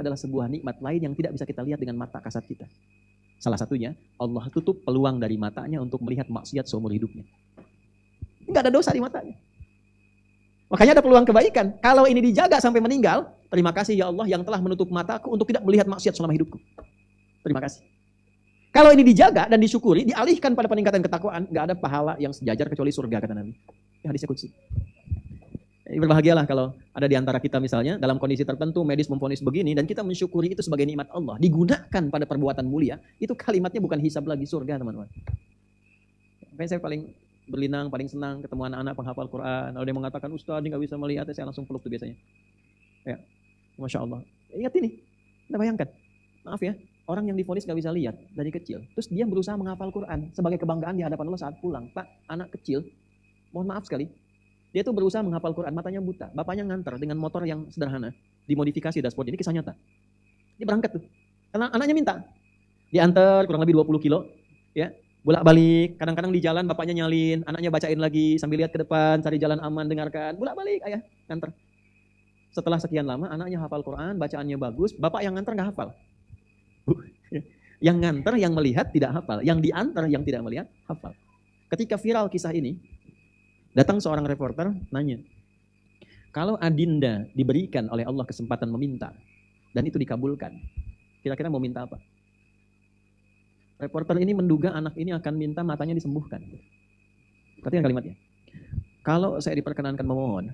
adalah sebuah nikmat lain yang tidak bisa kita lihat dengan mata kasat kita. Salah satunya, Allah tutup peluang dari matanya untuk melihat maksiat seumur hidupnya. Enggak ada dosa di matanya. Makanya ada peluang kebaikan. Kalau ini dijaga sampai meninggal, terima kasih ya Allah yang telah menutup mataku untuk tidak melihat maksiat selama hidupku. Terima kasih. Kalau ini dijaga dan disyukuri, dialihkan pada peningkatan ketakwaan, enggak ada pahala yang sejajar kecuali surga, kata Nabi. Ya, hadisnya qudsi. Berbahagialah kalau ada di antara kita misalnya dalam kondisi tertentu medis memvonis begini dan kita mensyukuri itu sebagai nikmat Allah, digunakan pada perbuatan mulia, itu kalimatnya bukan hisab lagi, surga, teman-teman. Makanya saya paling berlinang, paling senang ketemu anak-anak penghafal Quran. Kalau dia mengatakan, Ustaz, dia nggak bisa melihat, saya langsung peluk tuh biasanya. Ya, Masya Allah. Ingat ini, Anda bayangkan, maaf ya, orang yang divonis nggak bisa lihat dari kecil, terus dia berusaha menghafal Quran sebagai kebanggaan di hadapan Allah saat pulang. Pak, anak kecil, mohon maaf sekali, dia tuh berusaha menghafal Quran, matanya buta. Bapaknya nganter dengan motor yang sederhana, dimodifikasi dashboard. Ini kisah nyata. Dia berangkat tuh, karena anaknya minta. Diantar kurang lebih 20 kilo, ya, bolak-balik. Kadang-kadang di jalan bapaknya nyalin, anaknya bacain lagi sambil lihat ke depan, cari jalan aman, dengarkan. Bolak-balik, ayah nganter. Setelah sekian lama, anaknya hafal Quran, bacaannya bagus. Bapak yang nganter nggak hafal. Yang nganter, yang melihat tidak hafal. Yang diantar, yang tidak melihat hafal. Ketika viral kisah ini, datang seorang reporter nanya, kalau Adinda diberikan oleh Allah kesempatan meminta dan itu dikabulkan, kira-kira mau minta apa? Reporter ini menduga anak ini akan minta matanya disembuhkan. Perhatikan kalimatnya. Kalau saya diperkenankan memohon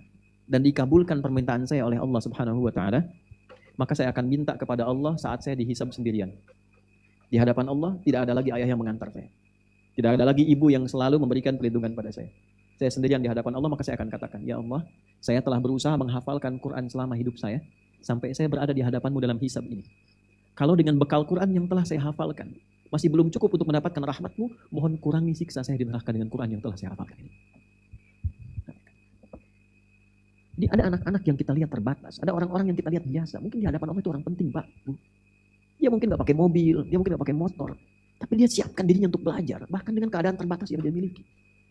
dan dikabulkan permintaan saya oleh Allah Subhanahu wa taala, maka saya akan minta kepada Allah saat saya dihisab sendirian. Di hadapan Allah tidak ada lagi ayah yang mengantar saya. Tidak ada lagi ibu yang selalu memberikan perlindungan pada saya. Saya sendirian di hadapan Allah, maka saya akan katakan, ya Allah, saya telah berusaha menghafalkan Quran selama hidup saya, sampai saya berada di hadapanmu dalam hisab ini. Kalau dengan bekal Quran yang telah saya hafalkan, masih belum cukup untuk mendapatkan rahmatmu, mohon kurangi siksa saya di neraka dengan Quran yang telah saya hafalkan ini. Jadi ada anak-anak yang kita lihat terbatas, ada orang-orang yang kita lihat biasa, mungkin di hadapan Allah itu orang penting, Pak, Bu. Dia mungkin gak pakai mobil, dia mungkin gak pakai motor, tapi dia siapkan dirinya untuk belajar, bahkan dengan keadaan terbatas yang dia miliki.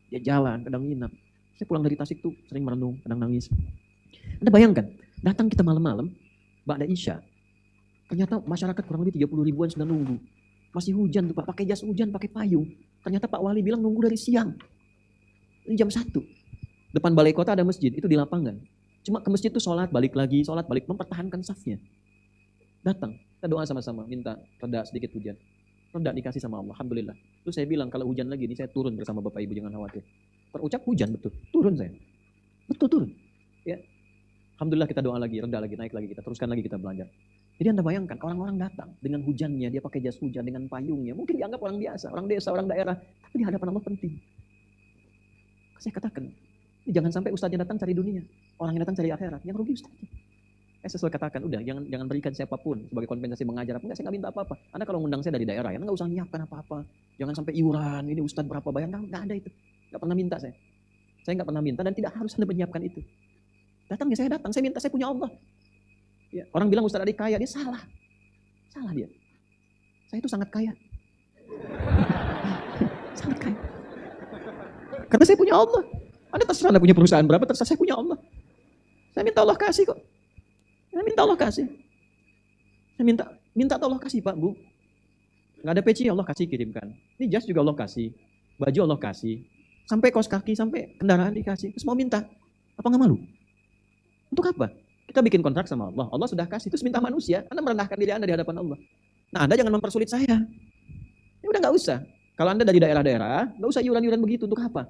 Dia jalan, kadang nginap. Saya pulang dari Tasik tuh sering merenung, kadang nangis. Anda bayangkan, datang kita malam-malam, ba'da Isya, ternyata masyarakat kurang lebih 30 ribuan sudah nunggu. Masih hujan tuh Pak, pakai jas hujan, pakai payung. Ternyata Pak Wali bilang nunggu dari siang. Ini jam 1. Depan balai kota ada masjid, itu di lapangan. Cuma ke masjid tuh sholat balik lagi, sholat balik, mempertahankan safnya. Datang, kita doa sama-sama, minta reda sedikit hujan. Reda dikasih sama Allah, alhamdulillah. Terus saya bilang kalau hujan lagi ini saya turun bersama Bapak Ibu, jangan khawatir. Terucap hujan betul, turun saya. Betul turun. Ya. Alhamdulillah kita doa lagi, reda lagi, naik lagi, kita teruskan lagi kita belajar. Jadi Anda bayangkan orang-orang datang dengan hujannya, dia pakai jas hujan dengan payungnya, mungkin dianggap orang biasa, orang desa, orang daerah, tapi di hadapan Allah penting. Saya katakan, ini jangan sampai ustadznya datang cari dunia, orang yang datang cari akhirat, yang rugi ustadznya. Saya sesuai katakan, udah jangan berikan siapapun sebagai kompensasi mengajar. Enggak, saya nggak minta apa-apa. Anda kalau ngundang saya dari daerah, ya nggak usah nyiapkan apa-apa. Jangan sampai iuran, ini ustadz berapa bayar, nggak ada itu. Nggak pernah minta saya. Saya nggak pernah minta dan tidak harus Anda menyiapkan itu. Datang ya saya datang, saya minta, saya punya Allah. Ya, orang bilang ustadz adik kaya, dia salah. Salah dia. Saya itu sangat kaya. Sangat kaya. Karena saya punya Allah. Anda terserah Anda punya perusahaan berapa, terserah, saya punya Allah. Saya minta Allah kasih kok. Saya minta Allah kasih. Saya minta Allah kasih Pak, Bu. Nggak ada peci Allah kasih kirimkan. Ini jas juga Allah kasih. Baju Allah kasih. Sampai kaos kaki, sampai kendaraan dikasih. Terus mau minta. Apa nggak malu? Untuk apa? Kita bikin kontrak sama Allah. Allah sudah kasih. Terus minta manusia. Anda merendahkan diri Anda di hadapan Allah. Nah Anda jangan mempersulit saya. Ya udah nggak usah. Kalau Anda dari daerah-daerah, nggak usah iuran-iuran begitu. Untuk apa?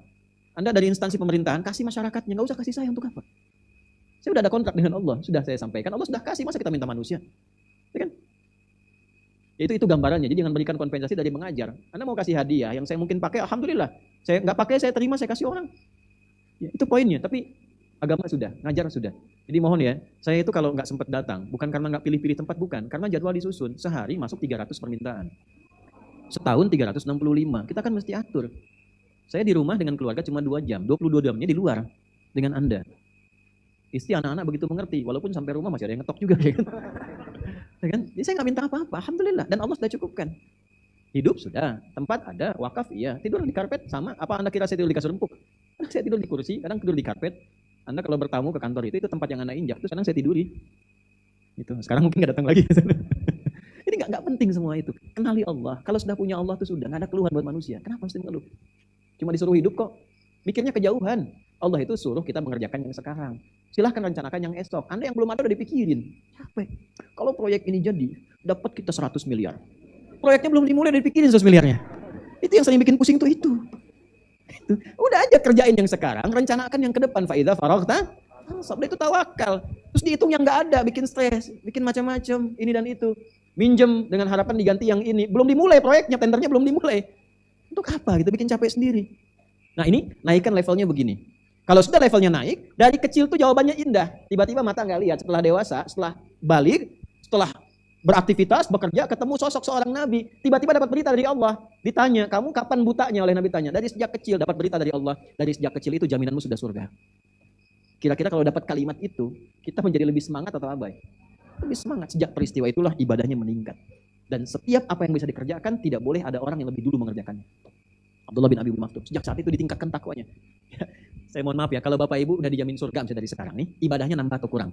Anda dari instansi pemerintahan, kasih masyarakatnya. Nggak usah kasih saya. Untuk apa? Saya udah ada kontrak dengan Allah, sudah saya sampaikan. Allah sudah kasih, masa kita minta manusia? Ya kan? Itu gambarannya. Jadi jangan berikan kompensasi dari mengajar. Anda mau kasih hadiah, yang saya mungkin pakai, alhamdulillah. Saya nggak pakai, saya terima, saya kasih orang. Ya, itu poinnya. Tapi agama sudah, ngajar sudah. Jadi mohon ya, saya itu kalau nggak sempat datang, bukan karena nggak pilih-pilih tempat, bukan. Karena jadwal disusun. Sehari masuk 300 permintaan. Setahun 365. Kita kan mesti atur. Saya di rumah dengan keluarga cuma 2 jam. 22 jamnya di luar dengan Anda. Istri, anak-anak begitu mengerti, walaupun sampai rumah masih ada yang ngetok juga, ya kan? Ya kan? Jadi saya nggak minta apa-apa, alhamdulillah, dan Allah sudah cukupkan. Hidup sudah, tempat ada, wakaf iya, tidur di karpet sama. Apa Anda kira saya tidur di kasur empuk? Saya tidur di kursi, kadang tidur di karpet. Anda kalau bertamu ke kantor itu tempat yang Anda injak, terus kadang saya tiduri. Itu sekarang mungkin nggak datang lagi. Ini nggak penting semua itu. Kenali Allah. Kalau sudah punya Allah itu sudah nggak ada keluhan buat manusia. Kenapa mesti mengeluh? Cuma disuruh hidup kok. Mikirnya kejauhan. Allah itu suruh kita mengerjakan yang sekarang. Silahkan rencanakan yang esok. Anda yang belum ada udah dipikirin. Capek. Kalau proyek ini jadi, dapat kita 100 miliar. Proyeknya belum dimulai udah dipikirin 100 miliarnya. Itu yang sering bikin pusing tuh itu. Udah aja kerjain yang sekarang, rencanakan yang ke depan. Fa'idha faraghta sabda itu tawakal. Terus dihitung yang nggak ada, bikin stres, bikin macam-macam, ini dan itu. Minjem dengan harapan diganti yang ini. Belum dimulai proyeknya, tendernya belum dimulai. Untuk apa? Kita bikin capek sendiri. Nah ini, naikkan levelnya begini. Kalau sudah levelnya naik, dari kecil tuh jawabannya indah. Tiba-tiba mata nggak lihat, setelah dewasa, setelah balik, setelah beraktivitas, bekerja, ketemu sosok seorang nabi. Tiba-tiba dapat berita dari Allah. Ditanya, kamu kapan butanya? Oleh nabi tanya. Dari sejak kecil dapat berita dari Allah. Dari sejak kecil itu jaminanmu sudah surga. Kira-kira kalau dapat kalimat itu, kita menjadi lebih semangat atau abai? Lebih semangat. Sejak peristiwa itulah ibadahnya meningkat. Dan setiap apa yang bisa dikerjakan, tidak boleh ada orang yang lebih dulu mengerjakannya. Abdullah bin Abi Maktum. Sejak saat itu ditingkatkan takwanya. Saya mohon maaf ya, kalau Bapak Ibu udah dijamin surga misalnya dari sekarang nih, ibadahnya nambah atau kurang?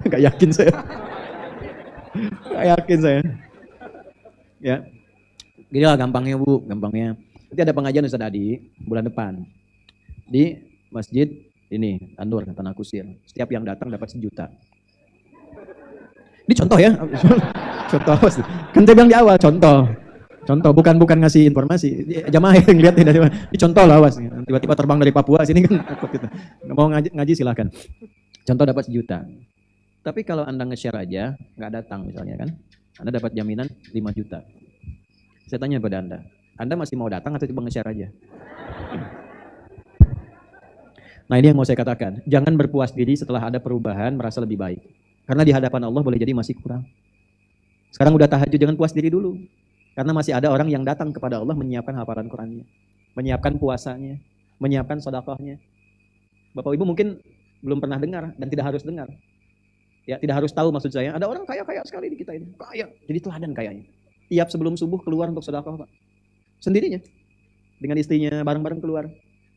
Gak yakin saya. Gak yakin saya. Ya. Gini lah gampangnya Bu, gampangnya. Nanti ada pengajian Ustaz Adi bulan depan. Di masjid ini, Anur, Tanah Kusir. Setiap yang datang dapat 1 juta. Ini contoh ya. Contoh. Kan saya bilang di awal, contoh. Contoh, bukan ngasih informasi. Jamaah yang lihat ini contoh lah, awas. Tiba-tiba terbang dari Papua sini kan. Mau ngaji silahkan. Contoh dapat 1 juta. Tapi kalau Anda nge-share aja, nggak datang misalnya kan. Anda dapat jaminan 5 juta. Saya tanya pada Anda masih mau datang atau coba nge-share aja? Nah ini yang mau saya katakan. Jangan berpuas diri setelah ada perubahan, merasa lebih baik. Karena di hadapan Allah boleh jadi masih kurang. Sekarang udah tahajud, jangan puas diri dulu. Karena masih ada orang yang datang kepada Allah menyiapkan hafalan Qurannya, menyiapkan puasanya, menyiapkan sedekahnya. Bapak Ibu mungkin belum pernah dengar dan tidak harus dengar. Ya, tidak harus tahu maksud saya. Ada orang kaya sekali di kita ini. Kaya, jadi teladan kayanya. Tiap sebelum subuh keluar untuk sedekah, Pak. Sendirinya. Dengan istrinya bareng-bareng keluar.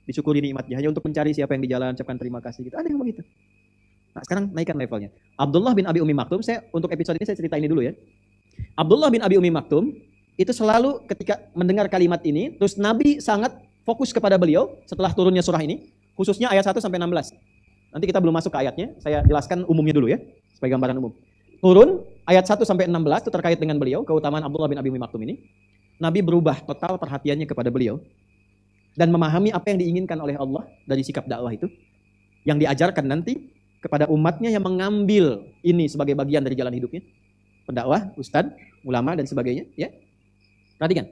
Disyukuri nikmatnya hanya untuk mencari siapa yang di jalan, ucapkan terima kasih gitu. Ada yang begitu. Nah, sekarang naikkan levelnya. Abdullah bin Abi Umi Maktum, untuk episode ini saya cerita ini dulu ya. Abdullah bin Abi Umi Maktum itu selalu ketika mendengar kalimat ini, terus Nabi sangat fokus kepada beliau setelah turunnya surah ini, khususnya ayat 1 sampai 16. Nanti kita belum masuk ke ayatnya, saya jelaskan umumnya dulu ya, sebagai gambaran umum. Turun ayat 1 sampai 16 itu terkait dengan beliau, keutamaan Abdullah bin Abi Umi Maktum ini. Nabi berubah total perhatiannya kepada beliau dan memahami apa yang diinginkan oleh Allah dari sikap dakwah itu, yang diajarkan nanti kepada umatnya yang mengambil ini sebagai bagian dari jalan hidupnya. Pendakwah, ustadz, ulama dan sebagainya, ya. Perhatikan,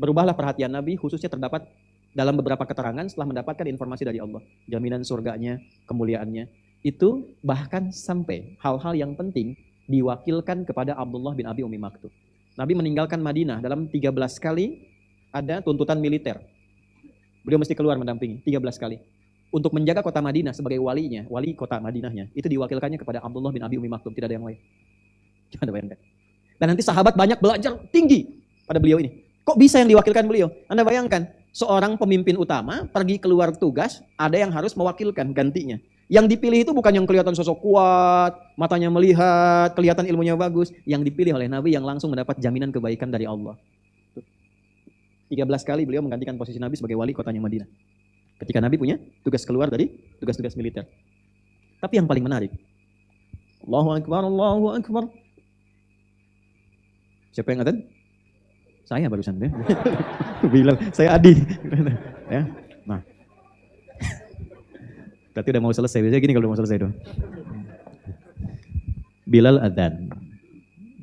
berubahlah perhatian Nabi khususnya terdapat dalam beberapa keterangan setelah mendapatkan informasi dari Allah. Jaminan surganya, kemuliaannya. Itu bahkan sampai hal-hal yang penting diwakilkan kepada Abdullah bin Abi Umi Maktum. Nabi meninggalkan Madinah dalam 13 kali ada tuntutan militer. Beliau mesti keluar mendampingi 13 kali. Untuk menjaga kota Madinah sebagai walinya, wali kota Madinahnya, itu diwakilkannya kepada Abdullah bin Abi Umi Maktum, tidak ada yang lain. Coba Anda bayangkan. Dan nanti sahabat banyak belajar tinggi pada beliau ini. Kok bisa yang diwakilkan beliau? Anda bayangkan, seorang pemimpin utama pergi keluar tugas, ada yang harus mewakilkan gantinya. Yang dipilih itu bukan yang kelihatan sosok kuat, matanya melihat, kelihatan ilmunya bagus. Yang dipilih oleh Nabi yang langsung mendapat jaminan kebaikan dari Allah. 13 kali beliau menggantikan posisi Nabi sebagai wali kotanya Madinah. Ketika Nabi punya tugas keluar dari tugas-tugas militer. Tapi yang paling menarik, Allahu Akbar, Allahu Akbar. Siapa yang ngatain? Saya barusan ya. Bilal, saya Adi. Ya. Nah. Berarti udah mau selesai. Biasanya gini kalau udah mau selesai dong. Bilal adzan.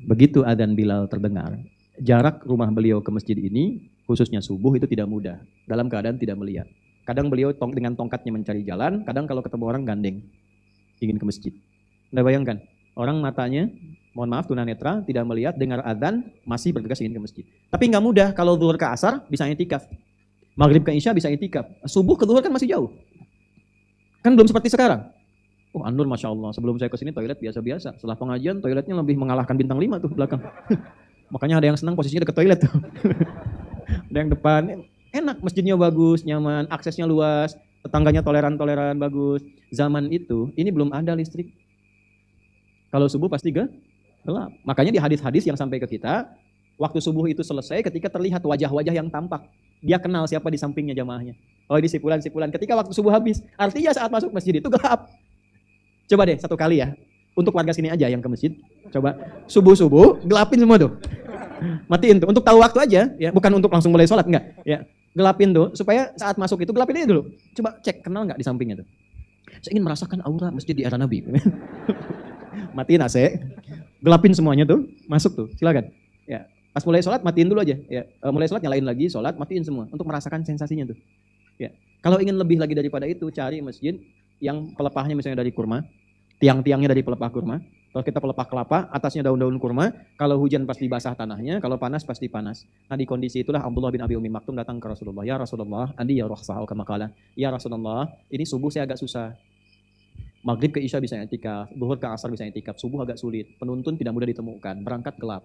Begitu adzan Bilal terdengar, jarak rumah beliau ke masjid ini, khususnya subuh itu tidak mudah. Dalam keadaan tidak melihat. Kadang beliau dengan tongkatnya mencari jalan, kadang kalau ketemu orang gandeng. Ingin ke masjid. Anda bayangkan, orang matanya, mohon maaf tunanetra, tidak melihat, dengar adzan, masih bergegas ingin ke masjid. Tapi nggak mudah, kalau zuhur ke asar bisa i'tikaf. Maghrib ke isya bisa i'tikaf. Subuh ke zuhur kan masih jauh. Kan belum seperti sekarang. Oh Anur Masya Allah, sebelum saya kesini toilet biasa-biasa. Setelah pengajian toiletnya lebih mengalahkan bintang 5 tuh belakang. Makanya ada yang senang posisinya dekat toilet tuh. Ada yang depan, enak, masjidnya bagus, nyaman, aksesnya luas. tetangganya toleran-toleran bagus. Zaman itu, ini belum ada listrik. Kalau subuh pasti gelap. Makanya di hadis-hadis yang sampai ke kita, waktu subuh itu selesai ketika terlihat wajah-wajah yang tampak. Dia kenal siapa di sampingnya jamaahnya. Oh ini sipulan-sipulan. Ketika waktu subuh habis, artinya saat masuk masjid itu gelap. Coba deh satu kali ya. Untuk warga sini aja yang ke masjid. Coba subuh-subuh gelapin semua tuh. Matiin tuh. Untuk tahu waktu aja, ya bukan untuk langsung mulai sholat, enggak. Ya, gelapin tuh supaya saat masuk itu gelapin aja dulu. Coba cek kenal enggak di sampingnya tuh. Saya ingin merasakan aura masjid di era Nabi. Matiin AC, gelapin semuanya tuh, masuk tuh. Silakan. Ya, pas mulai sholat matiin dulu aja. Ya, mulai sholat nyalain lagi, sholat matiin semua untuk merasakan sensasinya tuh. Ya, kalau ingin lebih lagi daripada itu, cari masjid yang pelepahnya misalnya dari kurma, tiang-tiangnya dari pelepah kurma. Kalau kita pelepah kelapa, atasnya daun-daun kurma. Kalau hujan pasti basah tanahnya, kalau panas pasti panas. Nah di kondisi itulah Abdullah bin Abi Umi Maktum datang ke Rasulullah. Ya Rasulullah, andi ya rukhsah kama qala. Ya Rasulullah, ini subuh saya agak susah. Maghrib ke Isya bisa i'tikaf, zuhur ke Asar bisa i'tikaf, subuh agak sulit. Penuntun tidak mudah ditemukan, berangkat gelap.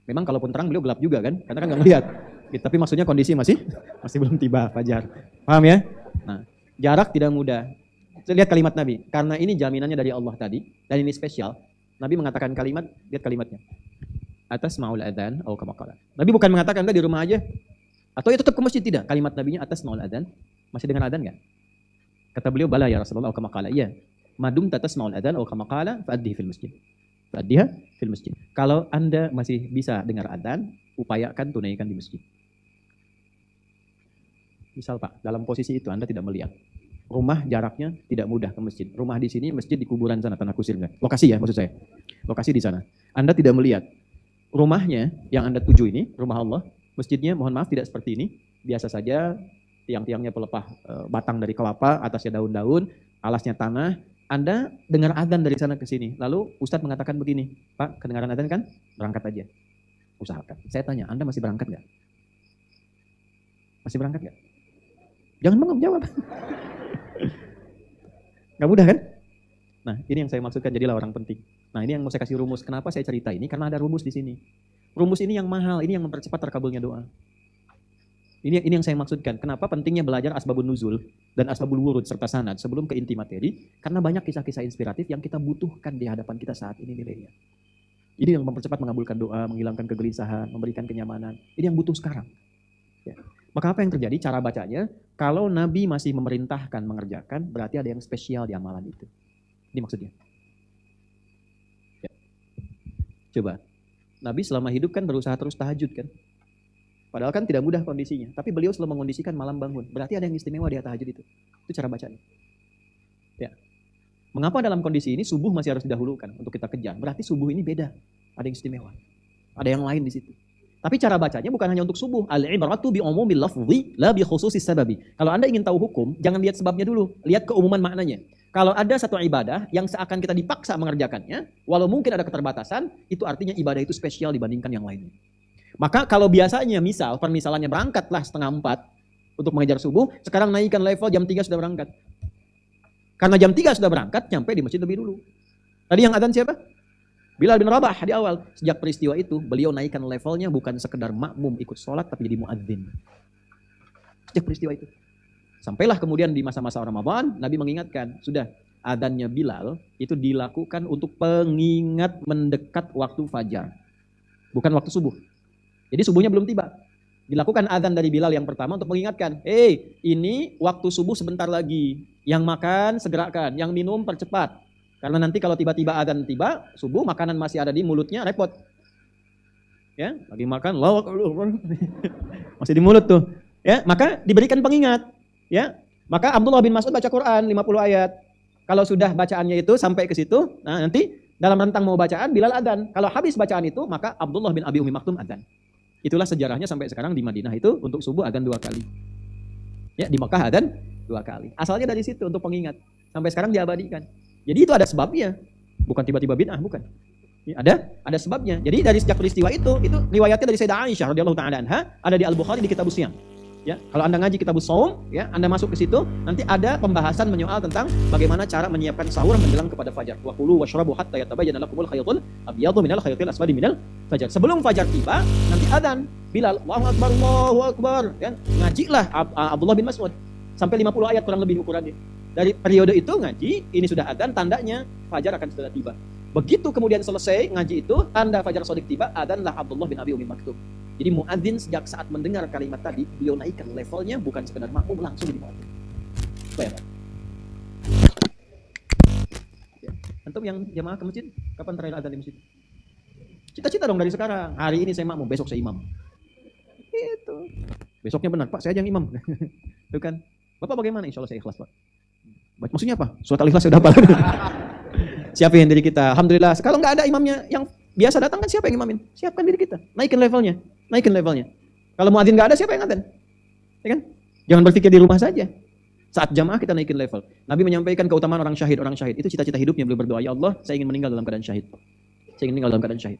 Memang kalaupun terang beliau gelap juga kan, karena kan nggak melihat. Tapi maksudnya kondisi masih belum tiba fajar. Paham ya? Nah, jarak tidak mudah. Lihat kalimat Nabi, karena ini jaminannya dari Allah tadi, dan ini spesial. Nabi mengatakan kalimat, lihat kalimatnya. Atas ma'ul adhan, atau kama qala. Nabi bukan mengatakan di rumah aja, atau ya tetap ke masjid, tidak. Kalimat Nabinya atas ma'ul adhan, masih dengar adhan nggak? Kata beliau, bala ya Rasulullah, atau kama qala. Iya, madum tatas ma'ul adhan, atau kama qala, fa'addihi fil masjid. Fa'addiha fil masjid. Kalau Anda masih bisa dengar adhan, upayakan tunaikan di masjid. Misal Pak, dalam posisi itu Anda tidak melihat. Rumah jaraknya tidak mudah ke masjid. Rumah di sini, masjid di kuburan sana, tanah kusir enggak? Lokasi ya maksud saya. Lokasi di sana. Anda tidak melihat. Rumahnya yang Anda tuju ini, rumah Allah, masjidnya mohon maaf tidak seperti ini. Biasa saja, tiang-tiangnya pelepah batang dari kelapa, atasnya daun-daun, alasnya tanah. Anda dengar adzan dari sana ke sini. Lalu Ustadz mengatakan begini, Pak, kedengaran adzan kan? Berangkat aja. Usahakan. Saya tanya, Anda masih berangkat nggak? Masih berangkat nggak? Jangan bengong, jawab. Gak mudah kan? Nah, ini yang saya maksudkan, jadilah orang penting. Nah, ini yang mau saya kasih rumus. Kenapa saya cerita ini? Karena ada rumus di sini. Rumus ini yang mahal, ini yang mempercepat terkabulnya doa. Ini yang saya maksudkan. Kenapa pentingnya belajar asbabun nuzul dan asbabul wurud serta sanad sebelum ke inti materi? Karena banyak kisah-kisah inspiratif yang kita butuhkan di hadapan kita saat ini nilainya. Ini yang mempercepat mengabulkan doa, menghilangkan kegelisahan, memberikan kenyamanan. Ini yang butuh sekarang. Ya. Maka apa yang terjadi? Cara bacanya, kalau Nabi masih memerintahkan mengerjakan, berarti ada yang spesial di amalan itu. Ini maksudnya. Ya. Coba, Nabi selama hidup kan berusaha terus tahajud kan. Padahal kan tidak mudah kondisinya. Tapi beliau selalu mengondisikan malam bangun. Berarti ada yang istimewa di tahajud itu. Itu cara bacanya. Ya. Mengapa dalam kondisi ini subuh masih harus didahulukan untuk kita kejar? Berarti subuh ini beda. Ada yang istimewa. Ada yang lain di situ. Tapi cara bacanya bukan hanya untuk subuh. Al-ibratu bi umumil lafzi la bi khususis sababi. Kalau Anda ingin tahu hukum, jangan lihat sebabnya dulu, lihat keumuman maknanya. Kalau ada satu ibadah yang seakan kita dipaksa mengerjakannya, walau mungkin ada keterbatasan, itu artinya ibadah itu spesial dibandingkan yang lainnya. Maka kalau biasanya misal permisalannya berangkatlah 3:30 untuk mengejar subuh, sekarang naikkan level jam 3 sudah berangkat. Karena jam 3 sudah berangkat, nyampe di masjid lebih dulu. Tadi yang adzan siapa? Bilal bin Rabah di awal. Sejak peristiwa itu, beliau naikkan levelnya bukan sekedar makmum ikut sholat, tapi jadi muadzin. Sejak peristiwa itu. Sampailah kemudian di masa-masa Ramadan, Nabi mengingatkan, sudah adzannya Bilal itu dilakukan untuk pengingat mendekat waktu fajar. Bukan waktu subuh. Jadi subuhnya belum tiba. Dilakukan adzan dari Bilal yang pertama untuk mengingatkan, ini waktu subuh sebentar lagi. Yang makan segerakan, yang minum percepat. Karena nanti kalau tiba-tiba adzan tiba, subuh makanan masih ada di mulutnya, repot. Ya, lagi makan, masih di mulut tuh. Ya, maka diberikan pengingat. Ya, maka Abdullah bin Mas'ud baca Quran 50 ayat. Kalau sudah bacaannya itu sampai ke situ, nah nanti dalam rentang mau bacaan Bilal adzan. Kalau habis bacaan itu, maka Abdullah bin Abi Umi Maktum adzan. Itulah sejarahnya sampai sekarang di Madinah itu untuk subuh adzan 2 kali. Ya, di Makkah adzan 2 kali. Asalnya dari situ untuk pengingat. Sampai sekarang diabadikan. Jadi itu ada sebabnya, bukan tiba-tiba bid'ah, bukan. Ya, ada sebabnya. Jadi dari sejak peristiwa itu riwayatnya dari Sayyidah Aisyah radhiyallahu taala anha, ada di Al-Bukhari di Kitabus Shiyam. Ya, kalau Anda ngaji Kitabus Shaum, ya, Anda masuk ke situ, nanti ada pembahasan menyoal tentang bagaimana cara menyiapkan sahur menjelang kepada fajar. Wa kulu washrabu hatta yatabayyana lakumul khaytul abyadu minal khaytil aswadi minal fajar. Sebelum fajar tiba, nanti adzan Bilal, Allahu akbar, Allahu akbar, kan? Ngajilah Abdullah bin Mas'ud. sampai 50 ayat kurang lebih ukurannya. Dari periode itu ngaji, ini sudah adzan, tandanya fajar akan sudah tiba. Begitu kemudian selesai ngaji itu, tanda fajar shodiq tiba, adzanlah Abdullah bin Abi Umi Maktum. Jadi muadzin sejak saat mendengar kalimat tadi, beliau naikkan levelnya, bukan sekedar makmum, langsung jadi muadzin. Bayar. Antum yang jamaah ke masjid, kapan terakhir adzan di masjid? Cita-cita dong dari sekarang. Hari ini saya makmum, besok saya imam. Itu. Besoknya benar, Pak, saya aja yang imam. Itu kan. Bapak bagaimana? Insya Allah saya ikhlas, Pak. Maksudnya apa? Surat Al-Ikhlas sudah apa? Siapin diri kita. Alhamdulillah. Kalau nggak ada imamnya yang biasa datang kan siapa yang imamin? Siapkan diri kita. Naikin levelnya. Naikin levelnya. Kalau muadzin nggak ada, siapa yang adzan? Ya kan? Jangan berpikir di rumah saja. Saat jamaah kita naikin level. Nabi menyampaikan keutamaan orang syahid. Orang syahid itu cita-cita hidupnya, beliau berdoa, ya Allah, saya ingin meninggal dalam keadaan syahid. Saya ingin meninggal dalam keadaan syahid.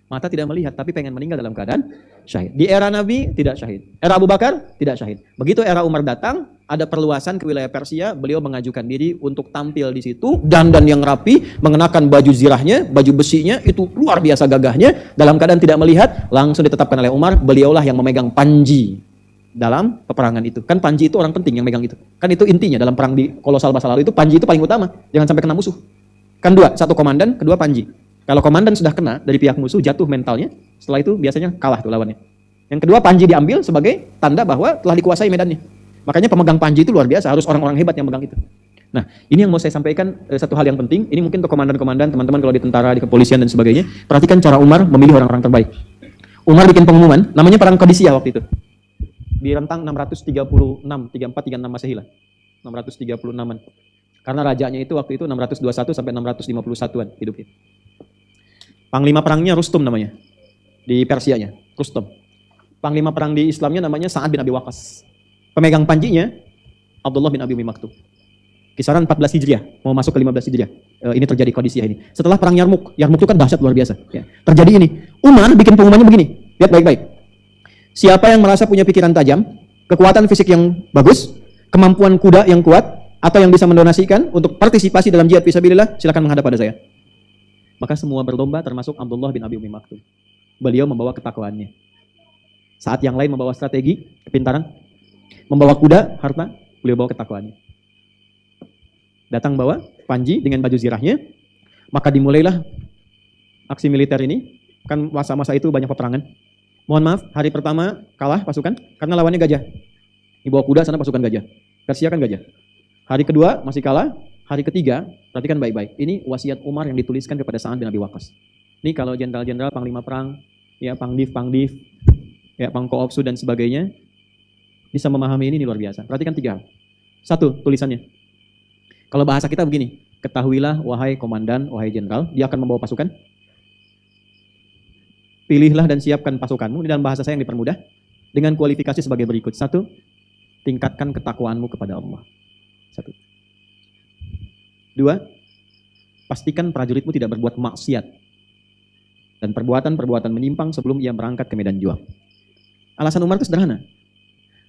Mata tidak melihat, tapi pengen meninggal dalam keadaan syahid. Di era Nabi, tidak syahid. Era Abu Bakar, tidak syahid. Begitu era Umar datang, ada perluasan ke wilayah Persia, beliau mengajukan diri untuk tampil di situ, dandan yang rapi, mengenakan baju zirahnya, baju besinya, itu luar biasa gagahnya, dalam keadaan tidak melihat, langsung ditetapkan oleh Umar, beliaulah yang memegang panji dalam peperangan itu. Kan panji itu orang penting yang megang itu. Kan itu intinya dalam perang di kolosal masa lalu itu, panji itu paling utama. Jangan sampai kena musuh. Kan dua, satu komandan, kedua panji. Kalau komandan sudah kena dari pihak musuh, jatuh mentalnya, setelah itu biasanya kalah tuh lawannya. Yang kedua, panji diambil sebagai tanda bahwa telah dikuasai medannya. Makanya pemegang panji itu luar biasa, harus orang-orang hebat yang megang itu. Nah, ini yang mau saya sampaikan, satu hal yang penting. Ini mungkin untuk komandan-komandan, teman-teman kalau di tentara, di kepolisian dan sebagainya. Perhatikan cara Umar memilih orang-orang terbaik. Umar bikin pengumuman, namanya perang Qadisiyah waktu itu. Di rentang 636, 34, 36 Masehi lah. 636-an. Karena rajanya itu waktu itu 621 sampai 651-an hidupnya. Panglima perangnya Rustum namanya. Di Persianya, Rustum. Panglima perang di Islamnya namanya Sa'ad bin Abi Waqqas. Pemegang panjinya Abdullah bin Abi Umi Maktum. Kisaran 14 Hijriah, mau masuk ke 15 Hijriah. Ini terjadi Qadisiyah ini. Setelah perang Yarmuk itu kan dahsyat luar biasa. Ya. Terjadi ini. Umar bikin pengumumannya begini. Lihat baik-baik. Siapa yang merasa punya pikiran tajam, kekuatan fisik yang bagus, kemampuan kuda yang kuat, atau yang bisa mendonasikan untuk partisipasi dalam jihad fisabilillah, silakan menghadap pada saya. Maka semua berlomba termasuk Abdullah bin Abi Umi Maktum. Beliau membawa ketakwaannya. Saat yang lain membawa strategi, kepintaran, membawa kuda, harta, beliau bawa ketakwaannya. Datang bawa panji dengan baju zirahnya, maka dimulailah aksi militer ini. Kan masa-masa itu banyak peperangan. Mohon maaf, hari pertama kalah pasukan karena lawannya gajah. Dibawa kuda, sana pasukan gajah. Persia kan gajah. Hari kedua masih kalah. Hari ketiga, perhatikan baik-baik. Ini wasiat Umar yang dituliskan kepada Sa'ad bin Abi Waqqas. Ini kalau jenderal-jenderal, panglima perang, ya pangdiv, ya pangkoopsu dan sebagainya, bisa memahami ini luar biasa. Perhatikan 3 hal. 1, tulisannya. Kalau bahasa kita begini, ketahuilah wahai komandan, wahai jenderal, dia akan membawa pasukan. Pilihlah dan siapkan pasukanmu. Ini dalam bahasa saya yang dipermudah. Dengan kualifikasi sebagai berikut. 1, tingkatkan ketakwaanmu kepada Allah. 1. 2, pastikan prajuritmu tidak berbuat maksiat dan perbuatan-perbuatan menyimpang sebelum ia berangkat ke medan juang. Alasan Umar itu sederhana.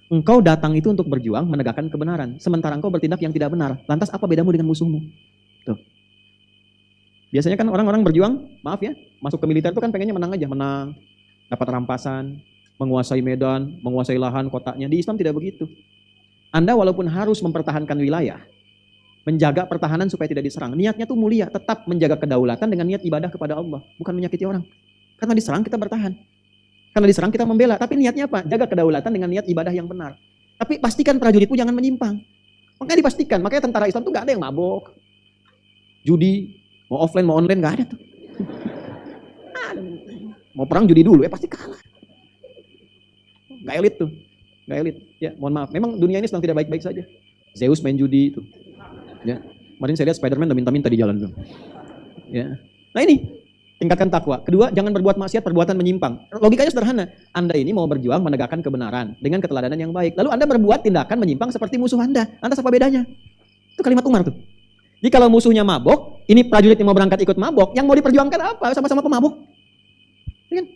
Engkau datang itu untuk berjuang menegakkan kebenaran, sementara engkau bertindak yang tidak benar. Lantas apa bedamu dengan musuhmu? Tuh. Biasanya kan orang-orang berjuang, maaf ya, masuk ke militer itu kan pengennya menang aja, menang, dapat rampasan, menguasai medan, menguasai lahan kotanya. Di Islam tidak begitu. Anda walaupun harus mempertahankan wilayah, menjaga pertahanan supaya tidak diserang. Niatnya tuh mulia, tetap menjaga kedaulatan dengan niat ibadah kepada Allah, bukan menyakiti orang. Karena diserang kita bertahan. Karena diserang kita membela, tapi niatnya apa? Jaga kedaulatan dengan niat ibadah yang benar. Tapi pastikan prajuritmu jangan menyimpang. Makanya dipastikan, makanya tentara Islam tuh gak ada yang mabok, judi, mau offline mau online gak ada tuh. Mau perang judi dulu, pasti kalah. Gak elit tuh, gak elit. Ya, mohon maaf, memang dunia ini sedang tidak baik-baik saja. Zeus main judi itu. Ya, kemarin saya lihat Spider-Man udah minta-minta di jalan tuh. Ya. Nah ini, tingkatkan takwa. Kedua, jangan berbuat maksiat, perbuatan menyimpang. Logikanya sederhana. Anda ini mau berjuang menegakkan kebenaran dengan keteladanan yang baik. Lalu Anda berbuat tindakan menyimpang seperti musuh Anda. Lantas apa bedanya? Itu kalimat Umar tuh. Jadi kalau musuhnya mabok, ini prajurit yang mau berangkat ikut mabok, yang mau diperjuangkan apa? Sama-sama pemabok. Ya kan?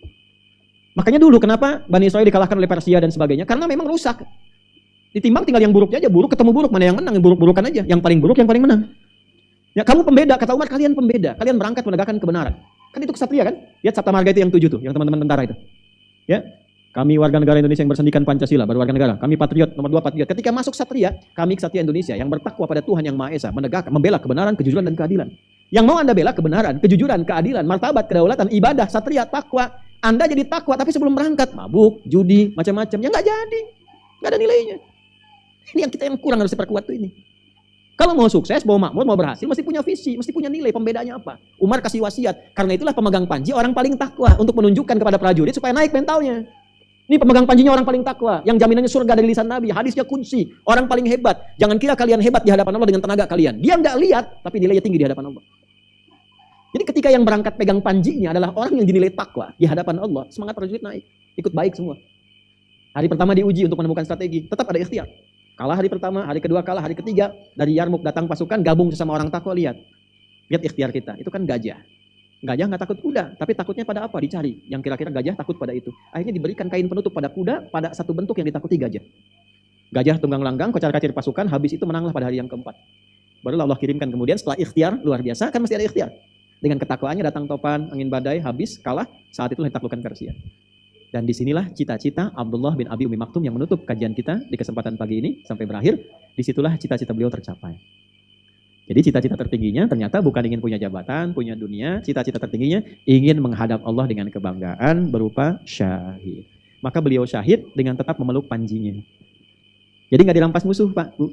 Makanya dulu kenapa Bani Israel dikalahkan oleh Persia dan sebagainya? Karena memang rusak. Ditimbang tinggal yang buruknya aja, buruk ketemu buruk, mana yang menang, yang buruk-burukan aja, yang paling buruk, yang paling menang. Ya kamu pembeda, kata Umar, kalian pembeda, kalian berangkat menegakkan kebenaran. Kan itu kesatria kan? Lihat Sabta Marga itu yang 7 tuh, yang teman-teman tentara itu. Ya, Kami warga negara Indonesia yang bersendikan Pancasila, berwarga negara. Kami patriot, nomor 2 patriot. Ketika masuk Satria, kami Ksatria Indonesia yang bertakwa pada Tuhan Yang Maha Esa, menegakkan, membela kebenaran, kejujuran, dan keadilan. Yang mau Anda bela kebenaran, kejujuran, keadilan, martabat, kedaulatan, ibadah, satria, takwa. Anda jadi takwa, tapi sebelum berangkat, mabuk, judi, macam-macam. Ya nggak jadi. Nggak ada nilainya. Ini yang kita yang kurang harus diperkuat tuh ini. Kalau mau sukses, mau makmur, mau berhasil, mesti punya visi, mesti punya nilai. Pembedanya apa? Umar kasih wasiat. Karena itulah pemegang panji orang paling takwa untuk menunjukkan kepada prajurit supaya naik mentalnya. Ini pemegang panjinya orang paling takwa, yang jaminannya surga dari lisan Nabi, hadisnya kunci, orang paling hebat. Jangan kira kalian hebat di hadapan Allah dengan tenaga kalian. Dia nggak lihat, tapi nilainya tinggi di hadapan Allah. Jadi ketika yang berangkat pegang panjinya adalah orang yang dinilai takwa di hadapan Allah, semangat prajurit naik, ikut baik semua. Hari pertama diuji untuk menemukan strategi, tetap ada ikhtiar. Kalah hari pertama, hari kedua kalah, hari ketiga dari Yarmuk datang pasukan, gabung sesama orang takwa, lihat ikhtiar kita. Itu kan gajah. Gajah nggak takut kuda, tapi takutnya pada apa? Dicari. Yang kira-kira gajah takut pada itu. Akhirnya diberikan kain penutup pada kuda, pada satu bentuk yang ditakuti gajah. Gajah tunggang langgang, kocar-kacir pasukan, habis itu menanglah pada hari yang keempat. Barulah Allah kirimkan kemudian setelah ikhtiar, luar biasa, kan mesti ada ikhtiar. Dengan ketakwaannya datang topan, angin badai, habis, kalah, saat itulah ditaklukkan Persia. Dan disinilah cita-cita Abdullah bin Abi Umi Maktum yang menutup kajian kita di kesempatan pagi ini sampai berakhir. Disitulah cita-cita beliau tercapai. Jadi cita-cita tertingginya ternyata bukan ingin punya jabatan, punya dunia. Cita-cita tertingginya ingin menghadap Allah dengan kebanggaan berupa syahid. Maka beliau syahid dengan tetap memeluk panjinya. Jadi nggak dirampas musuh, Pak, Bu.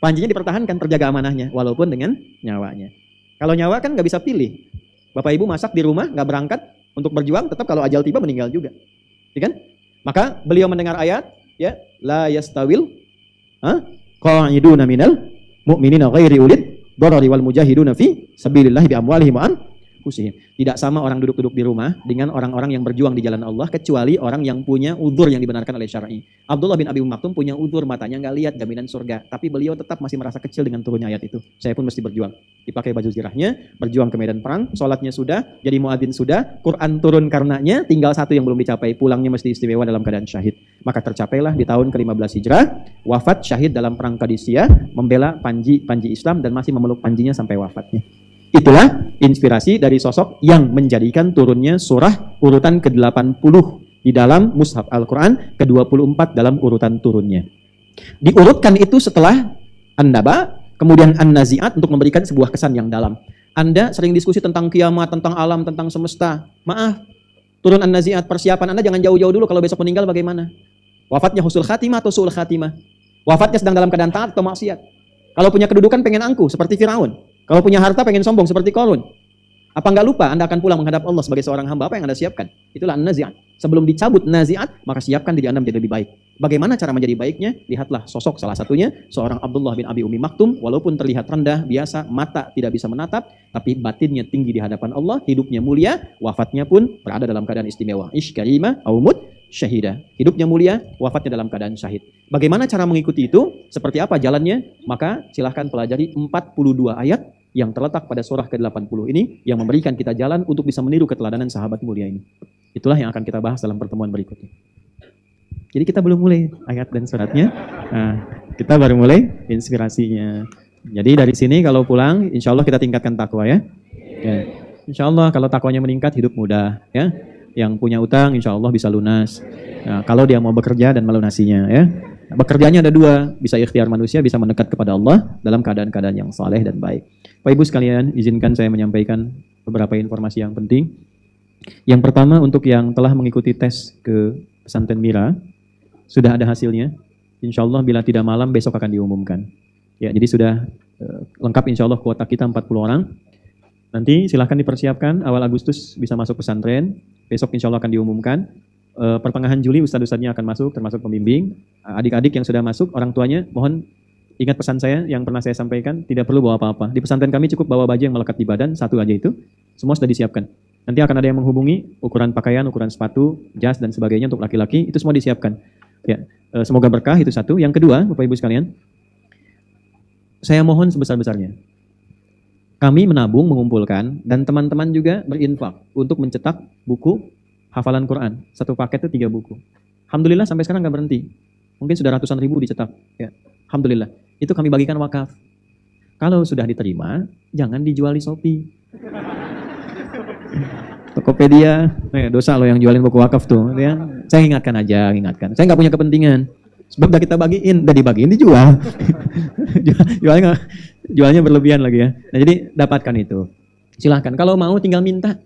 Panjinya dipertahankan, terjaga amanahnya, walaupun dengan nyawanya. Kalau nyawa kan nggak bisa pilih. Bapak Ibu masak di rumah, nggak berangkat untuk berjuang, tetap kalau ajal tiba meninggal juga. Ya kan? Maka beliau mendengar ayat, ya, la yastawil qa'iduna minal mu'minina ghairi ulid darari wal mujahiduna fi sabilillah bi amwalihim wa anfusihim. Tidak sama orang duduk-duduk di rumah dengan orang-orang yang berjuang di jalan Allah, kecuali orang yang punya udzur yang dibenarkan oleh syar'i. Abdullah bin Abi Maktum punya udzur, matanya nggak lihat, jaminan surga, tapi beliau tetap masih merasa kecil dengan turunnya ayat itu. Saya pun mesti berjuang. Dipakai baju zirahnya, berjuang ke medan perang, sholatnya sudah, jadi muadzin sudah, Quran turun karenanya, tinggal satu yang belum dicapai, pulangnya mesti istimewa dalam keadaan syahid. Maka tercapailah di tahun ke-15 Hijrah, wafat syahid dalam perang Qadisiyah, membela panji Islam dan masih memeluk panjinya sampai wafatnya. Itulah inspirasi dari sosok yang menjadikan turunnya surah urutan ke-80 di dalam Mushaf Al-Quran, ke-24 dalam urutan turunnya. Diurutkan itu setelah An-Naba, kemudian An-Nazi'at untuk memberikan sebuah kesan yang dalam. Anda sering diskusi tentang kiamat, tentang alam, tentang semesta. Maaf, turun An-Nazi'at, persiapan Anda jangan jauh-jauh dulu, kalau besok meninggal bagaimana? Wafatnya husnul khatimah atau su'ul khatimah? Wafatnya sedang dalam keadaan taat atau maksiat? Kalau punya kedudukan pengen angkuh seperti Firaun. Kalau punya harta pengen sombong seperti Qarun. Apa nggak lupa Anda akan pulang menghadap Allah sebagai seorang hamba? Apa yang Anda siapkan? Itulah An-Nazi'at. Sebelum dicabut Nazi'at, maka siapkan diri Anda menjadi lebih baik. Bagaimana cara menjadi baiknya? Lihatlah sosok salah satunya, seorang Abdullah bin Abi Umi Maktum, walaupun terlihat rendah, biasa, mata tidak bisa menatap, tapi batinnya tinggi di hadapan Allah, hidupnya mulia, wafatnya pun berada dalam keadaan istimewa. Ish karima aumut syahidah. Hidupnya mulia, wafatnya dalam keadaan syahid. Bagaimana cara mengikuti itu? Seperti apa jalannya? Maka silahkan pelajari 42 ayat yang terletak pada surah ke-80 ini yang memberikan kita jalan untuk bisa meniru keteladanan sahabat mulia ini. Itulah yang akan kita bahas dalam pertemuan berikutnya. Jadi kita belum mulai ayat dan suratnya. Nah, kita baru mulai inspirasinya. Jadi dari sini kalau pulang, insya Allah kita tingkatkan takwa ya. Insya Allah kalau takwanya meningkat, hidup mudah ya. Yang punya utang insya Allah bisa lunas. Nah, kalau dia mau bekerja dan melunasinya ya. Bekerjanya ada dua, bisa ikhtiar manusia, bisa mendekat kepada Allah dalam keadaan-keadaan yang saleh dan baik. Bapak Ibu sekalian, izinkan saya menyampaikan beberapa informasi yang penting. Yang pertama untuk yang telah mengikuti tes ke pesantren Mira, sudah ada hasilnya. Insya Allah bila tidak malam besok akan diumumkan. Ya, jadi sudah lengkap insya Allah kuota kita 40 orang. Nanti silahkan dipersiapkan, awal Agustus bisa masuk pesantren, besok insya Allah akan diumumkan. Pertengahan Juli ustadz-ustadznya akan masuk, termasuk pembimbing. Adik-adik yang sudah masuk, orang tuanya mohon ingat pesan saya yang pernah saya sampaikan, tidak perlu bawa apa-apa. Di pesantren kami cukup bawa baju yang melekat di badan, satu aja itu, semua sudah disiapkan. Nanti akan ada yang menghubungi, ukuran pakaian, ukuran sepatu, jas dan sebagainya untuk laki-laki, itu semua disiapkan. Ya, semoga berkah, itu satu. Yang kedua, Bapak Ibu sekalian, saya mohon sebesar-besarnya. Kami menabung, mengumpulkan, dan teman-teman juga berinfak untuk mencetak buku hafalan Quran. Satu paket itu 3 buku. Alhamdulillah sampai sekarang nggak berhenti. Mungkin sudah ratusan ribu dicetak. Ya, alhamdulillah. Itu kami bagikan wakaf. Kalau sudah diterima, jangan dijual di Shopee. Tokopedia, dosa lo yang jualin buku wakaf tuh. Ya. Saya ingatkan. Saya nggak punya kepentingan. Sebab udah kita bagiin, udah dibagiin dijual. Jualnya berlebihan lagi ya. Nah, jadi dapatkan itu. Silahkan. Kalau mau tinggal minta.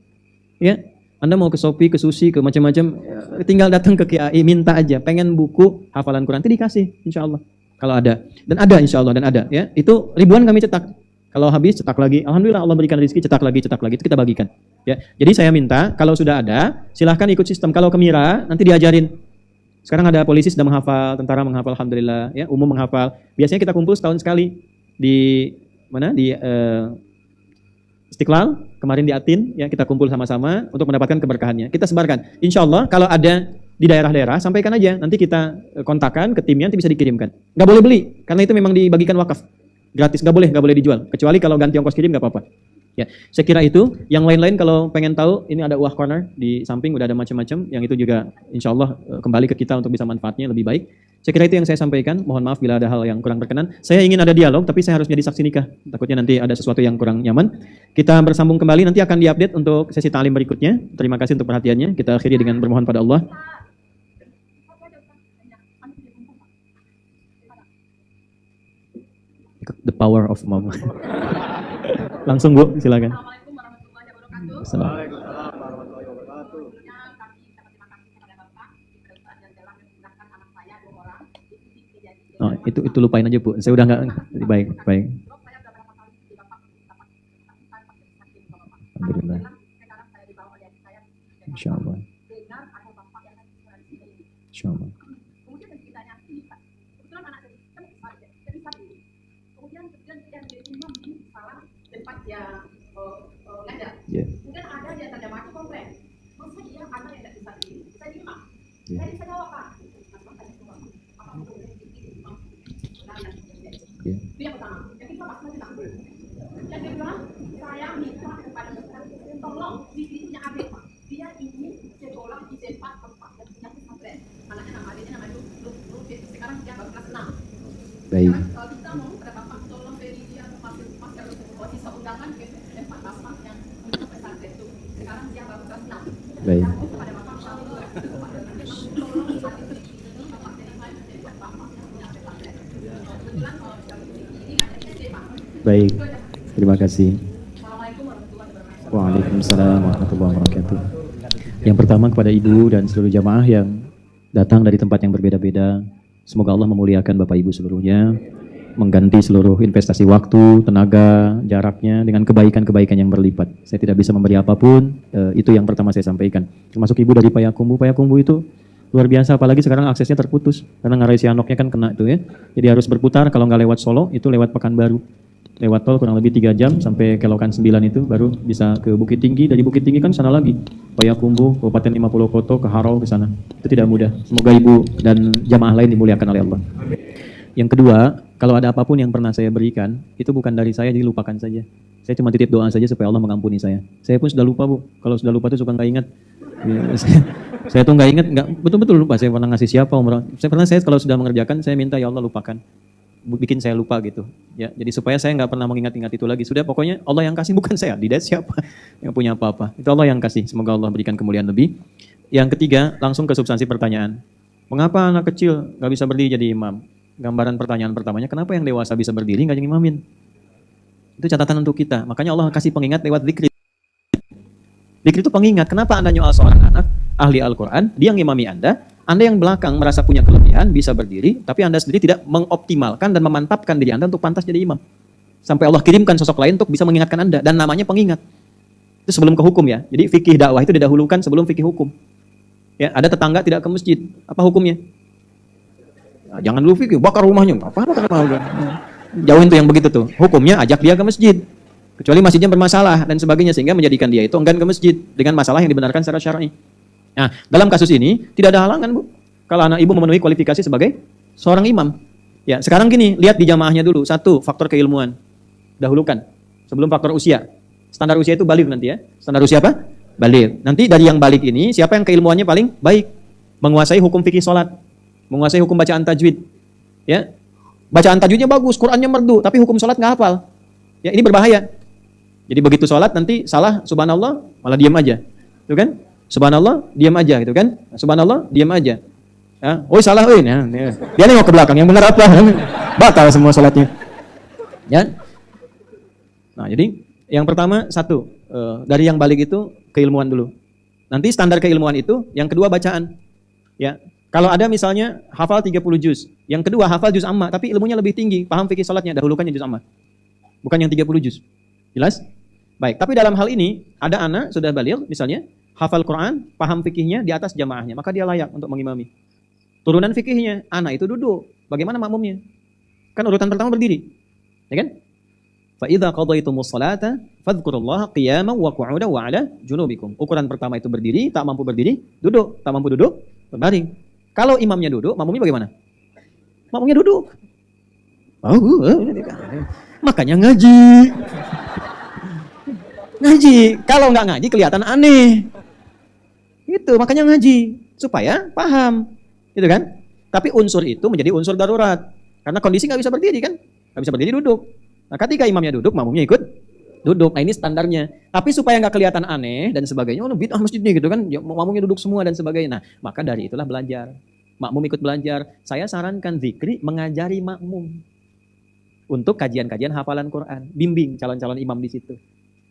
Ya, Anda mau ke Shopee, ke Sushi, ke macam-macam, tinggal datang ke KIAI, minta aja. Pengen buku hafalan Quran, itu dikasih, insya Allah. Kalau ada. Dan ada insya Allah, dan ada. Ya, itu ribuan kami cetak. Kalau habis, cetak lagi. Alhamdulillah Allah berikan rezeki, cetak lagi. Itu kita bagikan. Ya, jadi saya minta, kalau sudah ada, silahkan ikut sistem. Kalau ke Mira, nanti diajarin. Sekarang ada polisi sudah menghafal, tentara menghafal, alhamdulillah, ya, umum menghafal. Biasanya kita kumpul setahun sekali di mana? Di Istiqlal, kemarin di Atin, ya, kita kumpul sama-sama untuk mendapatkan keberkahannya. Kita sebarkan. Insya Allah kalau ada di daerah-daerah, sampaikan aja. Nanti kita kontakkan ke timnya, nanti bisa dikirimkan. Nggak boleh beli, karena itu memang dibagikan wakaf. Gratis, nggak boleh dijual. Kecuali kalau ganti ongkos kirim nggak apa-apa. Ya, saya kira itu. Yang lain-lain kalau pengen tahu, ini ada Uwah Corner di samping, udah ada macam-macam. Yang itu juga insya Allah kembali ke kita untuk bisa manfaatnya lebih baik. Saya kira itu yang saya sampaikan. Mohon maaf bila ada hal yang kurang berkenan. Saya ingin ada dialog, tapi saya harus jadi saksi nikah. Takutnya nanti ada sesuatu yang kurang nyaman. Kita bersambung kembali, nanti akan diupdate untuk sesi ta'lim berikutnya. Terima kasih untuk perhatiannya. Kita akhiri dengan bermohon pada Allah. The power of mom. Langsung Bu, silakan. Assalamualaikum warahmatullahi wabarakatuh. Waalaikumsalam warahmatullahi wabarakatuh. Kami sangat terima kasih kepada Bapak di perusahaan yang telah memudahkan anak saya 2 orang. Oh, itu lupain aja Bu. Saya udah nggak baik. Saya sudah berapa kali di Bapak Alhamdulillah. sekarang saya dibawa oleh adik saya. Insya Allah. Dengar ada Bapak yang akan di sini. Insya Allah. Kemudian yang ceritanya ini Pak, kebetulan anak saya kan jadi satu. Kemudian dia menjadi imam di salah tempat dia ngajar. Yeah. Kemudian ada dia terjemah itu komplain. Masa iya anak yang tidak bisa diri? Saya di imam. Yeah. Saya bisa jawab Pak. Mas tanya semua. Apa boleh diri imam? Benar dan tidak. Yeah. Itu yang pertama. Yang kedua Pak, saya bilang. Yang kedua, saya minta kepada Ustaz, tolong di sini punya adik Pak. Dia ingin sekolah di tempat tempat yang punya pesantren. Anaknya adiknya namanya Lutfi. Sekarang dia baru kelas 6. Baik. Sekarang kita mau kepada Bapak tolong beri dia masih bisa undangan ke tempat Bapak yang punya pesantren itu. Sekarang dia baru kelas 6. Baik. Saya mau kepada Bapak tolong adik ini Bapak terima tempat Bapak yang punya pesantren. Kebetulan ini adiknya dia Pak. Baik. Terima kasih. Assalamualaikum warahmatullahi wabarakatuh. Waalaikumsalam warahmatullahi wabarakatuh. Yang pertama kepada Ibu dan seluruh jamaah yang datang dari tempat yang berbeda-beda. Semoga Allah memuliakan Bapak Ibu seluruhnya, mengganti seluruh investasi waktu, tenaga, jaraknya dengan kebaikan-kebaikan yang berlipat. Saya tidak bisa memberi apapun, itu yang pertama saya sampaikan. Termasuk Ibu dari Payakumbu. Payakumbu itu luar biasa, apalagi sekarang aksesnya terputus. Karena Ngarai Sianoknya kan kena itu ya. Jadi harus berputar, kalau nggak lewat Solo, itu lewat Pekanbaru. Lewat tol kurang lebih 3 jam sampai Kelokan 9 itu baru bisa ke Bukit Tinggi. Dari Bukit Tinggi kan sana lagi. Payakumbu, Kabupaten 50 Koto, ke Harau ke sana. Itu tidak mudah. Semoga Ibu dan jamaah lain dimuliakan oleh Allah. Yang kedua, kalau ada apapun yang pernah saya berikan, itu bukan dari saya, jadi lupakan saja. Saya cuma titip doa saja supaya Allah mengampuni saya. Saya pun sudah lupa Bu. Kalau sudah lupa itu suka nggak ingat. Saya tuh nggak ingat, betul-betul lupa. Saya pernah ngasih siapa umrah. Saya kalau sudah mengerjakan, saya minta ya Allah lupakan. Bikin saya lupa gitu. Ya, jadi supaya saya nggak pernah mengingat-ingat itu lagi. Sudah pokoknya Allah yang kasih, bukan saya. Tidak siapa yang punya apa-apa. Itu Allah yang kasih. Semoga Allah berikan kemuliaan lebih. Yang ketiga, langsung ke substansi pertanyaan. Mengapa anak kecil nggak bisa berdiri jadi imam? Gambaran pertanyaan pertamanya, kenapa yang dewasa bisa berdiri nggak jadi imamin? Itu catatan untuk kita. Makanya Allah kasih pengingat lewat zikir. Zikir itu pengingat. Kenapa Anda nyoal seorang anak ahli Al-Quran, dia yang ngimami Anda yang belakang merasa punya kelebihan, bisa berdiri, tapi Anda sendiri tidak mengoptimalkan dan memantapkan diri Anda untuk pantas jadi imam. Sampai Allah kirimkan sosok lain untuk bisa mengingatkan Anda, dan namanya pengingat. Itu sebelum ke hukum ya. Jadi fikih dakwah itu didahulukan sebelum fikih hukum. Ya, ada tetangga tidak ke masjid, apa hukumnya? Nah, jangan dulu fikih, bakar rumahnya. Apa? Jauhin tuh yang begitu tuh. Hukumnya ajak dia ke masjid. Kecuali masjidnya bermasalah dan sebagainya, sehingga menjadikan dia itu enggan ke masjid dengan masalah yang dibenarkan secara syar'i. Nah, dalam kasus ini tidak ada halangan Bu. Kalau anak ibu memenuhi kualifikasi sebagai seorang imam. Ya, sekarang gini, lihat di jamaahnya dulu. 1, faktor keilmuan. Dahulukan. Sebelum faktor usia. Standar usia itu baligh nanti ya. Standar usia apa? Baligh. Nanti dari yang baligh ini, siapa yang keilmuannya paling baik? Menguasai hukum fikih salat. Menguasai hukum bacaan tajwid. Ya. Bacaan tajwidnya bagus, Qur'annya merdu, tapi hukum salat nggak hafal. Ya, ini berbahaya. Jadi begitu salat nanti salah, subhanallah, malah diam aja. Itu kan? Subhanallah, diam aja gitu kan. Subhanallah, diam aja. Ya. Oh salah, nah, dia nengok ke belakang, yang benar apa? Batal semua sholatnya. Ya. Nah, jadi yang pertama satu, dari yang balik itu keilmuan dulu. Nanti standar keilmuan itu, yang kedua bacaan. Ya. Kalau ada misalnya hafal 30 juz, yang kedua hafal juz amma, tapi ilmunya lebih tinggi, paham fikih salatnya, dahulukan juz amma. Bukan yang 30 juz. Jelas? Baik, tapi dalam hal ini ada anak sudah baligh misalnya, hafal Quran, paham fikihnya di atas jamaahnya, maka dia layak untuk mengimami. Turunan fikihnya, anak itu duduk. Bagaimana makmumnya? Kan urutan pertama berdiri. Ya kan? Fa idza qadaytumus salata fadhkurullaha qiyaman wa qu'udan wa 'ala junubikum. Ukuran pertama itu berdiri, tak mampu berdiri, duduk, tak mampu duduk, berbaring. Kalau imamnya duduk, makmumnya bagaimana? Makmumnya duduk. Makanya ngaji. Ngaji. Kalau nggak ngaji kelihatan aneh. Itu makanya ngaji supaya paham. Gitu kan? Tapi unsur itu menjadi unsur darurat. Karena kondisi nggak bisa berdiri kan? Nggak bisa berdiri duduk. Nah ketika imamnya duduk, makmumnya ikut duduk. Nah ini standarnya. Tapi supaya nggak kelihatan aneh dan sebagainya, oh bid'ah masjidnya gitu kan, makmumnya duduk semua dan sebagainya. Nah maka dari itulah belajar. Makmum ikut belajar. Saya sarankan zikri mengajari makmum untuk kajian-kajian hafalan Quran. Bimbing calon-calon imam di situ.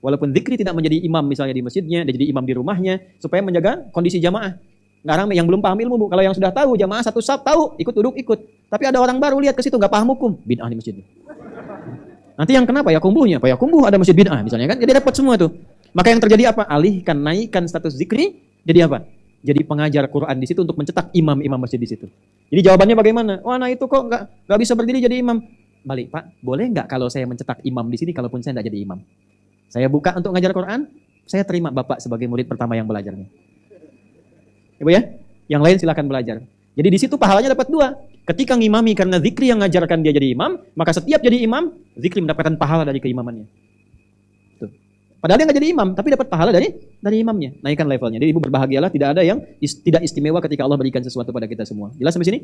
Walaupun zikri tidak menjadi imam misalnya di masjidnya, dia jadi imam di rumahnya, supaya menjaga kondisi jamaah. Nggak yang belum paham ilmu, Bu. Kalau yang sudah tahu, jamaah satu saf tahu, ikut duduk ikut. Tapi ada orang baru lihat ke situ nggak paham hukum, bid'ah di masjid. Nanti yang kenapa ya kumbuhnya? Pak ya kumbuh ada masjid bid'ah misalnya kan, jadi dapat semua tuh. Maka yang terjadi apa? Alihkan, naikkan status zikri, jadi apa? Jadi pengajar Quran di situ untuk mencetak imam-imam masjid di situ. Jadi jawabannya bagaimana? Wah, nah itu kok nggak bisa berdiri jadi imam. Balik, Pak, boleh nggak kalau saya mencetak imam di sini kalaupun saya nggak jadi imam? Saya buka untuk ngajar Quran, saya terima Bapak sebagai murid pertama yang belajarnya. Ibu ya, yang lain silakan belajar. Jadi di situ pahalanya dapat dua. Ketika ngimami karena zikri yang ngajarkan dia jadi imam, maka setiap jadi imam, zikri mendapatkan pahala dari keimamannya. Tuh. Padahal dia nggak jadi imam, tapi dapat pahala dari imamnya. Naikkan levelnya. Jadi ibu berbahagialah, tidak ada yang tidak istimewa ketika Allah berikan sesuatu pada kita semua. Jelas sampai sini?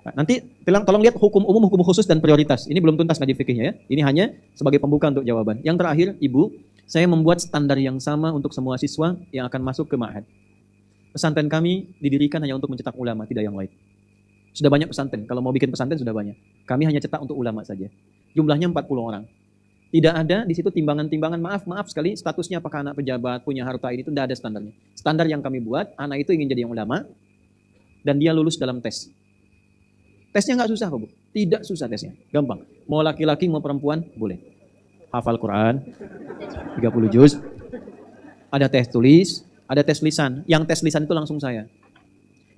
Nah, nanti tolong lihat hukum umum, hukum khusus dan prioritas. Ini belum tuntas ngaji fikihnya ya. Ini hanya sebagai pembuka untuk jawaban. Yang terakhir, ibu, saya membuat standar yang sama untuk semua siswa yang akan masuk ke ma'had. Pesantren kami didirikan hanya untuk mencetak ulama, tidak yang lain. Sudah banyak pesantren, kalau mau bikin pesantren sudah banyak. Kami hanya cetak untuk ulama saja. Jumlahnya 40 orang. Tidak ada di situ timbangan-timbangan, maaf sekali, statusnya apakah anak pejabat, punya harta ini, itu tidak ada standarnya. Standar yang kami buat, anak itu ingin jadi yang ulama, dan dia lulus dalam tes. Tesnya nggak susah kok, Bu. Tidak susah tesnya, gampang. Mau laki-laki, mau perempuan, boleh. Hafal Quran, 30 juz, ada tes tulis, ada tes lisan. Yang tes lisan itu langsung saya.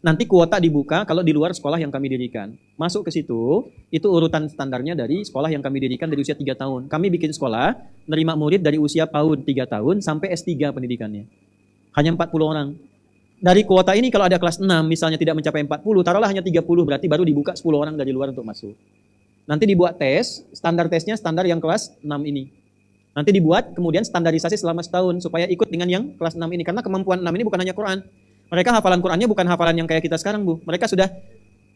Nanti kuota dibuka kalau di luar sekolah yang kami dirikan. Masuk ke situ, itu urutan standarnya dari sekolah yang kami dirikan dari usia 3 tahun. Kami bikin sekolah, nerima murid dari usia PAUD 3 tahun sampai S3 pendidikannya. Hanya 40 orang. Dari kuota ini kalau ada kelas 6 misalnya tidak mencapai 40, taruhlah hanya 30, berarti baru dibuka 10 orang dari luar untuk masuk. Nanti dibuat tes, standar tesnya standar yang kelas 6 ini. Nanti dibuat kemudian standarisasi selama setahun supaya ikut dengan yang kelas 6 ini. Karena kemampuan 6 ini bukan hanya Quran. Mereka hafalan Qurannya bukan hafalan yang kayak kita sekarang, Bu. Mereka sudah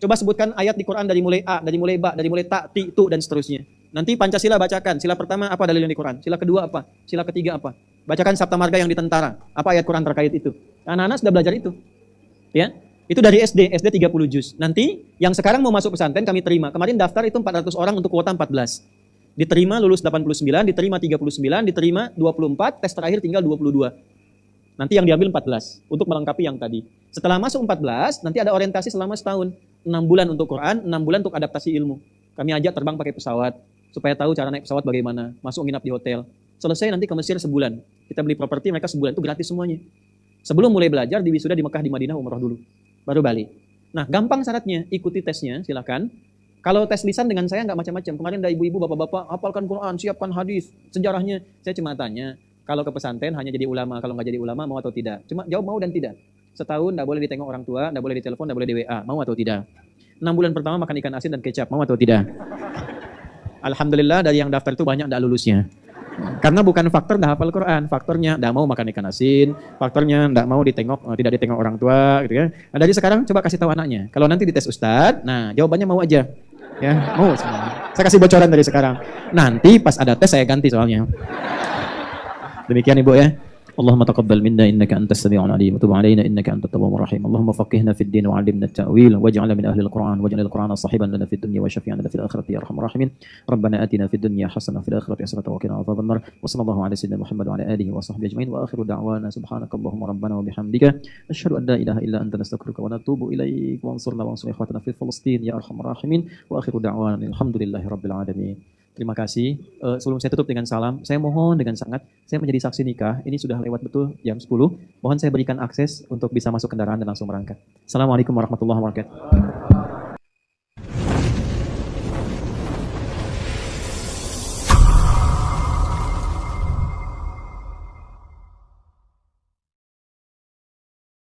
coba sebutkan ayat di Quran dari mulai A, dari mulai Ba, dari mulai Ta, Ti, Tu, dan seterusnya. Nanti Pancasila bacakan. Sila pertama apa dalilnya di Quran? Sila kedua apa? Sila ketiga apa? Bacakan Sabta Marga yang di tentara. Apa ayat Quran terkait itu? Anak-anak sudah belajar itu. Ya. Itu dari SD 30 juz. Nanti yang sekarang mau masuk pesantren kami terima. Kemarin daftar itu 400 orang untuk kuota 14. Diterima lulus 89, diterima 39, diterima 24, tes terakhir tinggal 22. Nanti yang diambil 14 untuk melengkapi yang tadi. Setelah masuk 14, nanti ada orientasi selama setahun. 6 bulan untuk Quran, 6 bulan untuk adaptasi ilmu. Kami ajak terbang pakai pesawat supaya tahu cara naik pesawat bagaimana, masuk nginap di hotel. Selesai nanti ke Mesir sebulan. Kita beli properti, mereka sebulan itu gratis semuanya. Sebelum mulai belajar di wisuda di Mekah, di Madinah, umroh dulu. Baru balik. Nah, gampang syaratnya, ikuti tesnya, silakan. Kalau tes lisan dengan saya nggak macam-macam. Kemarin ada ibu-ibu, bapak-bapak, hafalkan Quran, siapkan hadis, sejarahnya. Saya cuma tanya, kalau ke pesantren hanya jadi ulama, kalau nggak jadi ulama mau atau tidak? Cuma jawab mau dan tidak. Setahun nggak boleh ditengok orang tua, nggak boleh ditelepon, nggak boleh di WA, mau atau tidak? 6 bulan pertama makan ikan asin dan kecap, mau atau tidak? Alhamdulillah dari yang daftar itu banyak nggak lulusnya. Karena bukan faktor nggak hafal Quran, faktornya nggak mau makan ikan asin, faktornya nggak mau ditengok, tidak ditengok orang tua, gitu ya. Nah dari sekarang coba kasih tahu anaknya. Kalau nanti dites Ustadz, nah jawabannya mau aja. Ya, mau semua. Saya kasih bocoran dari sekarang. Nanti pas ada tes saya ganti soalnya. Demikian Ibu ya. اللهم تقبل منا إنك أنت السميع العليم وتب علينا إنك أنت التواب الرحيم اللهم فقهنا في الدين وعلمنا التأويل واجعلنا من أهل القرآن واجعل القرآن صاحبا لنا في الدنيا وشفيعا لنا في الآخرة يا أرحم الراحمين ربنا آتنا في الدنيا حسنة وفي الآخرة حسنة وقنا عذاب النار وصلى الله على سيدنا محمد وعلى آله وصحبه أجمعين وآخر دعوانا سبحانك اللهم ربنا وبحمدك أشهد أن لا إله إلا أنت نستغفرك ونتوب إليك وانصرنا وانصر إخواتنا في فلسطين يا أرحم الراحمين وآخر دعوانا الحمد لله رب العالمين. Terima kasih. Sebelum saya tutup dengan salam, saya mohon dengan sangat, saya menjadi saksi nikah, ini sudah lewat betul jam 10, mohon saya berikan akses untuk bisa masuk kendaraan dan langsung berangkat. Assalamualaikum warahmatullahi wabarakatuh.